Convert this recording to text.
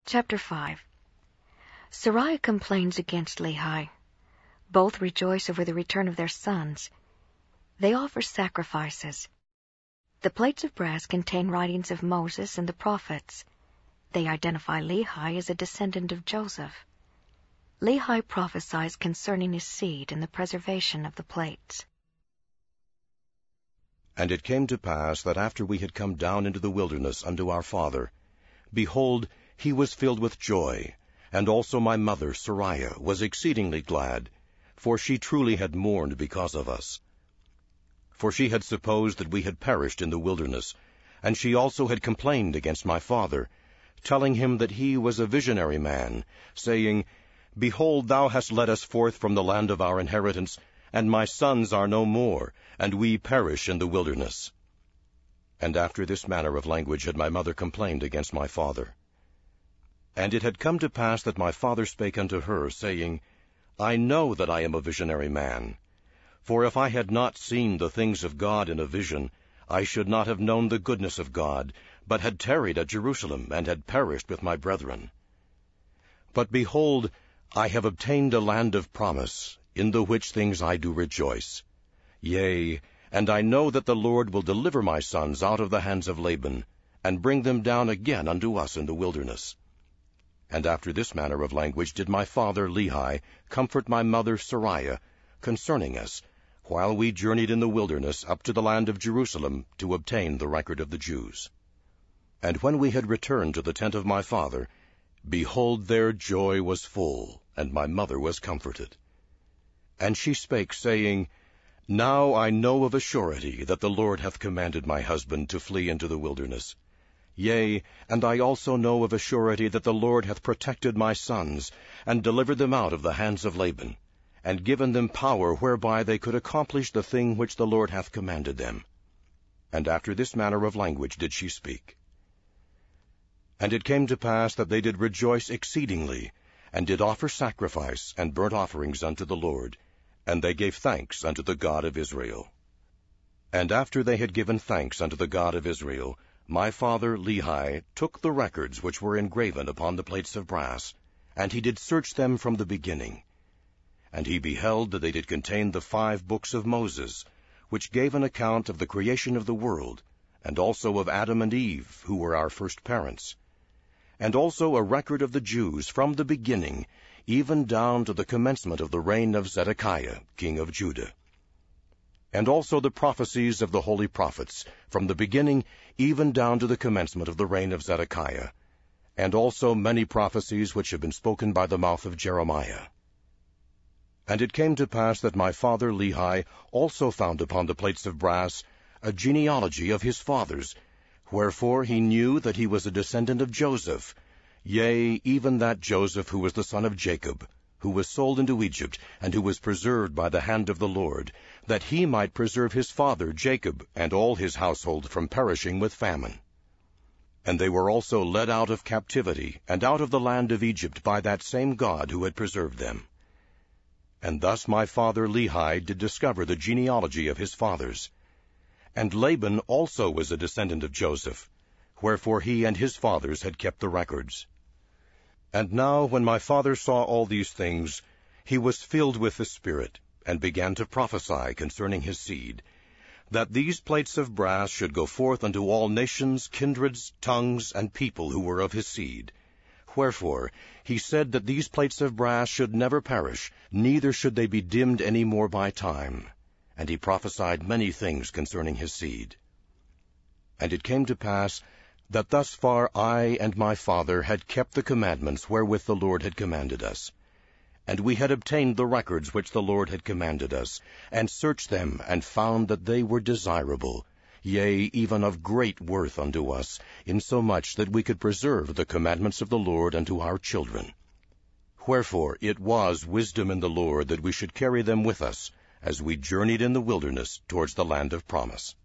Chapter 5. Sariah complains against Lehi. Both rejoice over the return of their sons. They offer sacrifices. The plates of brass contain writings of Moses and the prophets. They identify Lehi as a descendant of Joseph. Lehi prophesies concerning his seed and the preservation of the plates. And it came to pass that after we had come down into the wilderness unto our father, behold, he was filled with joy, and also my mother Sariah was exceedingly glad, for she truly had mourned because of us. For she had supposed that we had perished in the wilderness, and she also had complained against my father, telling him that he was a visionary man, saying, Behold, thou hast led us forth from the land of our inheritance, and my sons are no more, and we perish in the wilderness. And after this manner of language had my mother complained against my father. And it had come to pass that my father spake unto her, saying, I know that I am a visionary man. For if I had not seen the things of God in a vision, I should not have known the goodness of God, but had tarried at Jerusalem, and had perished with my brethren. But behold, I have obtained a land of promise, in the which things I do rejoice. Yea, and I know that the Lord will deliver my sons out of the hands of Laban, and bring them down again unto us in the wilderness. And after this manner of language did my father Lehi comfort my mother Sariah concerning us, while we journeyed in the wilderness up to the land of Jerusalem to obtain the record of the Jews. And when we had returned to the tent of my father, behold, their joy was full, and my mother was comforted. And she spake, saying, Now I know of a surety that the Lord hath commanded my husband to flee into the wilderness. Yea, and I also know of a surety that the Lord hath protected my sons, and delivered them out of the hands of Laban, and given them power whereby they could accomplish the thing which the Lord hath commanded them. And after this manner of language did she speak. And it came to pass that they did rejoice exceedingly, and did offer sacrifice and burnt offerings unto the Lord, and they gave thanks unto the God of Israel. And after they had given thanks unto the God of Israel, my father Lehi took the records which were engraven upon the plates of brass, and he did search them from the beginning. And he beheld that they did contain the 5 books of Moses, which gave an account of the creation of the world, and also of Adam and Eve, who were our first parents, and also a record of the Jews from the beginning, even down to the commencement of the reign of Zedekiah, king of Judah. And also the prophecies of the holy prophets, from the beginning even down to the commencement of the reign of Zedekiah, and also many prophecies which have been spoken by the mouth of Jeremiah. And it came to pass that my father Lehi also found upon the plates of brass a genealogy of his fathers, wherefore he knew that he was a descendant of Joseph, yea, even that Joseph who was the son of Jacob, who was sold into Egypt, and who was preserved by the hand of the Lord, that he might preserve his father Jacob and all his household from perishing with famine. And they were also led out of captivity, and out of the land of Egypt by that same God who had preserved them. And thus my father Lehi did discover the genealogy of his fathers. And Laban also was a descendant of Joseph, wherefore he and his fathers had kept the records. And now when my father saw all these things, he was filled with the Spirit, and began to prophesy concerning his seed, that these plates of brass should go forth unto all nations, kindreds, tongues, and people who were of his seed. Wherefore he said that these plates of brass should never perish, neither should they be dimmed any more by time. And he prophesied many things concerning his seed. And it came to pass that thus far I and my father had kept the commandments wherewith the Lord had commanded us. And we had obtained the records which the Lord had commanded us, and searched them, and found that they were desirable, yea, even of great worth unto us, insomuch that we could preserve the commandments of the Lord unto our children. Wherefore it was wisdom in the Lord that we should carry them with us, as we journeyed in the wilderness towards the land of promise.